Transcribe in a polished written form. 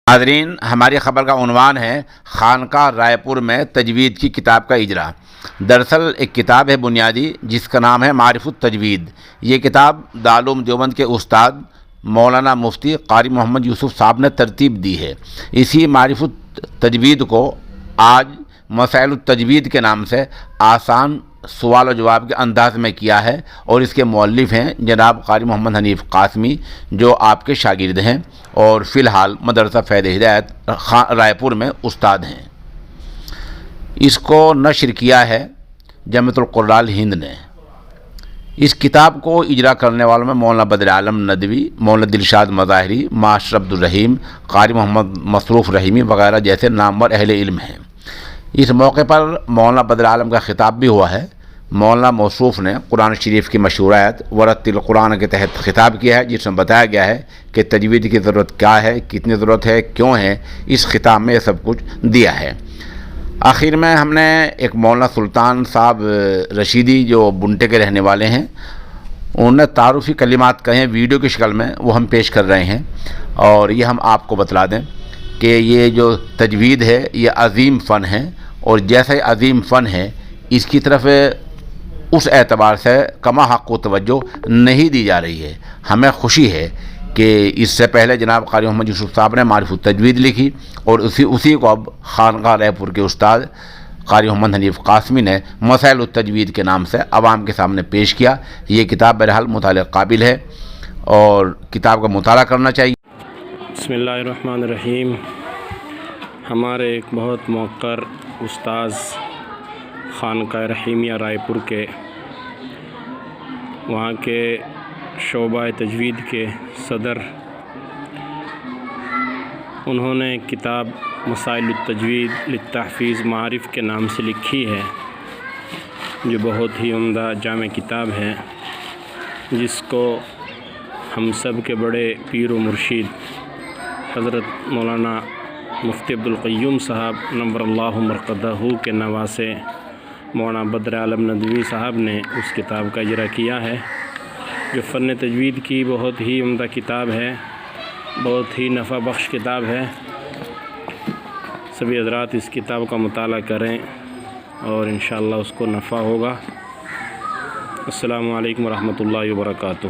ناظرین، ہماری خبر کا عنوان ہے خانقاہ رائے پور میں تجوید کی کتاب کا اجرا۔ دراصل ایک کتاب ہے بنیادی جس کا نام ہے معرف التجوید۔ یہ کتاب دارالعلوم دیوبند کے استاد مولانا مفتی قاری محمد یوسف صاحب نے ترتیب دی ہے۔ اسی معرف التجوید کو آج مسائل التجوید کے نام سے آسان سوال و جواب کے انداز میں کیا ہے، اور اس کے مؤلف ہیں جناب قاری محمد حنیف قاسمی، جو آپ کے شاگرد ہیں اور فی الحال مدرسہ فیض ہدایت رائے پور میں استاد ہیں۔ اس کو نشر کیا ہے جمعیت القراء ہند نے۔ اس کتاب کو اجرا کرنے والوں میں مولانا بدر عالم ندوی، مولانا دلشاد مظاہری، ماسٹر عبدالرحیم، قاری محمد مصروف رحیمی وغیرہ جیسے نامور اہل علم ہیں۔ اس موقع پر مولانا بدر عالم کا خطاب بھی ہوا ہے۔ مولانا مصروف نے قرآن شریف کی مشہور آیت ورتل قرآن کے تحت خطاب کیا ہے، جس میں بتایا گیا ہے کہ تجوید کی ضرورت کیا ہے، کتنی ضرورت ہے، کیوں ہے۔ اس خطاب میں یہ سب کچھ دیا ہے۔ آخر میں ہم نے ایک مولانا سلطان صاحب رشیدی جو بنٹے کے رہنے والے ہیں، انہوں نے تعارفی کلمات کہے ہیں ویڈیو کی شکل میں، وہ ہم پیش کر رہے ہیں، اور یہ ہم آپ کو بتلا دیں کہ یہ جو تجوید ہے یہ عظیم فن ہے، اور جیسے عظیم فن ہے اس کی طرف اس اعتبار سے کما حق و توجہ نہیں دی جا رہی ہے۔ ہمیں خوشی ہے کہ اس سے پہلے جناب قاری محمد یوسف صاحب نے معرف التجوید لکھی، اور اسی کو اب خانقاہ رائے پور کے استاد قاری محمد حنیف قاسمی نے مسائل التجوید کے نام سے عوام کے سامنے پیش کیا۔ یہ کتاب بہرحال مطالعہ قابل ہے اور کتاب کا مطالعہ کرنا چاہیے۔ بسم اللہ الرحمن الرحیم۔ ہمارے ایک بہت موقر استاذ خانقاہ رحیمیہ رائے پور کے، وہاں کے شعبہ تجوید کے صدر، انہوں نے کتاب مسائل التجوید للتحفیظ معارف کے نام سے لکھی ہے، جو بہت ہی عمدہ جامع کتاب ہے، جس کو ہم سب کے بڑے پیر و مرشد حضرت مولانا مفتی عبدالقیوم صاحب نور اللہ مرقدہ کے نواسے مولانا بدر عالم ندوی صاحب نے اس کتاب کا اجرا کیا ہے، جو فن تجوید کی بہت ہی عمدہ کتاب ہے، بہت ہی نفع بخش کتاب ہے۔ سبھی حضرات اس کتاب کا مطالعہ کریں اور انشاءاللہ اس کو نفع ہوگا۔ السلام علیکم ورحمۃ اللہ وبرکاتہ۔